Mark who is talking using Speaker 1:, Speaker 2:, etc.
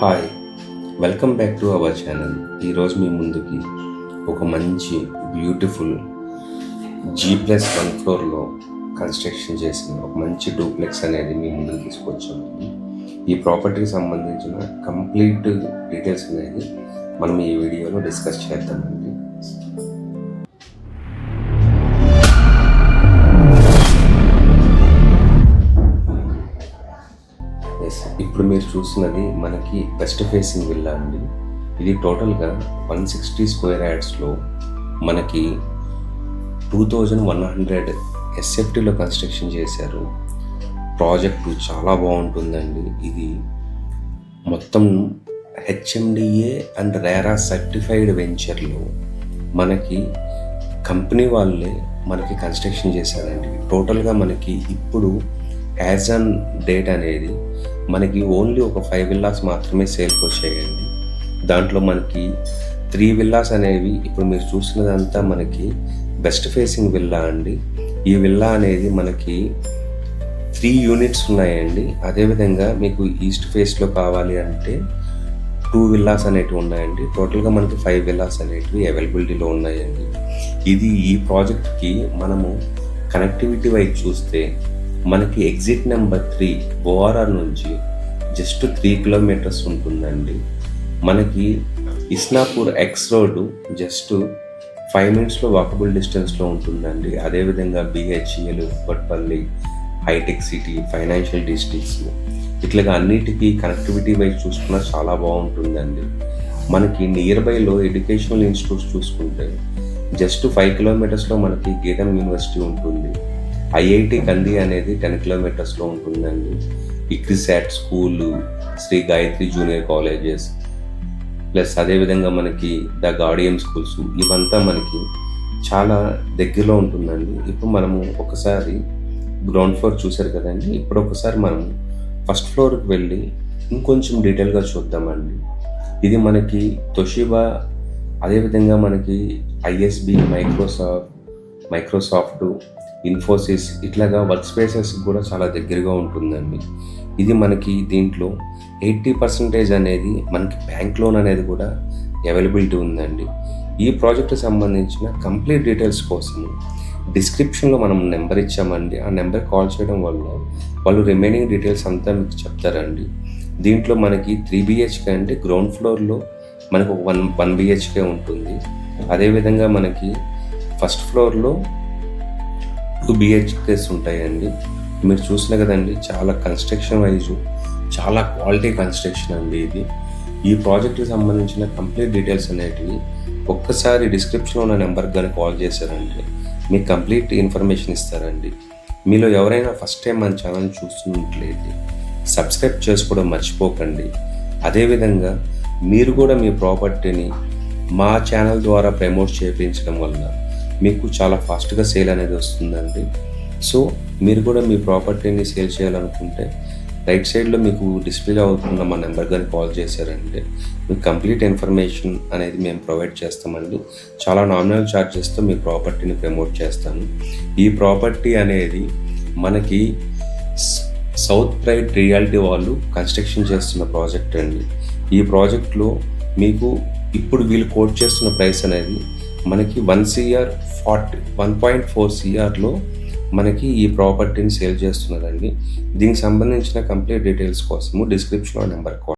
Speaker 1: Hi, welcome back to our channel. ఈరోజు మీ ముందుకి ఒక మంచి బ్యూటిఫుల్ G+1 ఫ్లోర్లో కన్స్ట్రక్షన్ చేసిన ఒక మంచి డూప్లెక్స్ అనేది మీ ముందుకు తీసుకొచ్చామండి. ఈ ప్రాపర్టీకి సంబంధించిన కంప్లీట్ డీటెయిల్స్ అనేది మనం ఈ వీడియోలో డిస్కస్ చేద్దామండి. ఇప్పుడు మీరు చూస్తున్నది మనకి వెస్ట్ ఫేసింగ్ విల్లా అండి. ఇది టోటల్గా 160 స్క్వేర్ యార్డ్స్లో మనకి 2100 SFTలో కన్స్ట్రక్షన్ చేశారు. ప్రాజెక్టు చాలా బాగుంటుందండి. ఇది మొత్తం HMDA అండ్ RERA సర్టిఫైడ్ వెంచర్లో మనకి కంపెనీ వాళ్ళే మనకి కన్స్ట్రక్షన్ చేశారండి. టోటల్గా మనకి ఇప్పుడు యాజ్ ఆన్ డేట్ అనేది మనకి ఓన్లీ ఒక 5 విల్లాస్ మాత్రమే సేల్కి వచ్చాయండి. దాంట్లో మనకి 3 విల్లాస్ అనేవి ఇప్పుడు మీరు చూసినదంతా మనకి వెస్ట్ ఫేసింగ్ విల్లా అండి. ఈ విల్లా అనేది మనకి 3 యూనిట్స్ ఉన్నాయండి. అదేవిధంగా మీకు ఈస్ట్ ఫేస్లో కావాలి అంటే 2 విల్లాస్ అనేటివి ఉన్నాయండి. టోటల్గా మనకి 5 విల్లాస్ అనేటివి అవైలబిలిటీలో ఉన్నాయండి. ఇది ఈ ప్రాజెక్ట్కి మనము కనెక్టివిటీ వైజ్ చూస్తే మనకి ఎగ్జిట్ నెంబర్ 3 ORR నుంచి జస్ట్ 3 కిలోమీటర్స్ ఉంటుందండి. మనకి ఇస్నాపూర్ ఎక్స్ రోడ్డు జస్ట్ 5 మినిట్స్లో వాకబుల్ డిస్టెన్స్లో ఉంటుందండి. అదేవిధంగా BHEL, ఉప్పట్పల్లి, హైటెక్ సిటీ, ఫైనాన్షియల్ డిస్ట్రిక్ట్స్ ఇట్లాగా అన్నిటికీ కనెక్టివిటీ వైజ్ చూసుకున్నా చాలా బాగుంటుందండి. మనకి నియర్ బైలో ఎడ్యుకేషనల్ ఇన్స్టిట్యూట్స్ చూసుకుంటే జస్ట్ 5 కిలోమీటర్స్లో మనకి గీతం యూనివర్సిటీ ఉంటుంది. IIT కంది అనేది 10 కిలోమీటర్స్లో ఉంటుందండి. ICRISAT school, Sri Gayatri junior colleges plus అదేవిధంగా మనకి ద గార్డియన్ స్కూల్స్ ఇవంతా మనకి చాలా దగ్గరలో ఉంటుందండి. ఇప్పుడు మనము ఒకసారి గ్రౌండ్ ఫ్లోర్ చూసారు కదండి. ఇప్పుడు ఒకసారి మనం ఫస్ట్ ఫ్లోర్కి వెళ్ళి ఇంకొంచెం డీటెయిల్గా చూద్దామండి. ఇది మనకి తొషిబా, అదేవిధంగా మనకి ISB, మైక్రోసాఫ్ట్, ఇన్ఫోసిస్ ఇట్లాగా వర్క్ స్పేసెస్ కూడా చాలా దగ్గరగా ఉంటుందండి. ఇది మనకి దీంట్లో 80% అనేది మనకి బ్యాంక్ లోన్ అనేది కూడా అవైలబిలిటీ ఉందండి. ఈ ప్రాజెక్ట్కి సంబంధించిన కంప్లీట్ డీటెయిల్స్ కోసం డిస్క్రిప్షన్లో మనం నెంబర్ ఇచ్చామండి. ఆ నెంబర్ కాల్ చేయడం వల్ల వాళ్ళు రిమైనింగ్ డీటెయిల్స్ అంతా మీకు చెప్తారండి. దీంట్లో మనకి 3 BHK అంటే గ్రౌండ్ ఫ్లోర్లో మనకు 1 BHK ఉంటుంది. అదేవిధంగా మనకి ఫస్ట్ ఫ్లోర్లో 2 BHKs ఉంటాయండి. మీరు చూసినా కదండి, చాలా కన్స్ట్రక్షన్ వైజ్ చాలా క్వాలిటీ కన్స్ట్రక్షన్ అండి ఇది. ఈ ప్రాజెక్ట్కి సంబంధించిన కంప్లీట్ డీటెయిల్స్ అనేటివి ఒక్కసారి డిస్క్రిప్షన్లో ఉన్న నెంబర్కి కానీ కాల్ చేశారంటే మీకు కంప్లీట్ ఇన్ఫర్మేషన్ ఇస్తారండి. మీలో ఎవరైనా ఫస్ట్ టైం మన ఛానల్ చూస్తున్నట్లయితే సబ్స్క్రైబ్ చేసుకోవడం మర్చిపోకండి. అదేవిధంగా మీరు కూడా మీ ప్రాపర్టీని మా ఛానల్ ద్వారా ప్రమోట్ చేయించడం వల్ల మీకు చాలా ఫాస్ట్గా సేల్ అనేది వస్తుందండి. సో మీరు కూడా మీ ప్రాపర్టీని సేల్ చేయాలనుకుంటే రైట్ సైడ్లో మీకు డిస్ప్లే అవుతున్న మా నెంబర్ కానీ కాల్ చేశారంటే మీకు కంప్లీట్ ఇన్ఫర్మేషన్ అనేది మేము ప్రొవైడ్ చేస్తామండి. చాలా నామినల్ ఛార్జెస్తో మీ ప్రాపర్టీని ప్రమోట్ చేస్తాను. ఈ ప్రాపర్టీ అనేది మనకి సౌత్ ప్రైడ్ రియాలిటీ వాళ్ళు కన్స్ట్రక్షన్ చేస్తున్న ప్రాజెక్ట్ అండి. ఈ ప్రాజెక్ట్లో మీకు ఇప్పుడు వీళ్ళు కోట్ చేస్తున్న ప్రైస్ అనేది మనకి 1.4 CRలో మనకి ఈ ప్రాపర్టీని సేల్ చేస్తున్నారండి. దీనికి సంబంధించిన కంప్లీట్ డీటెయిల్స్ కోసము డిస్క్రిప్షన్లో నెంబర్ కాల్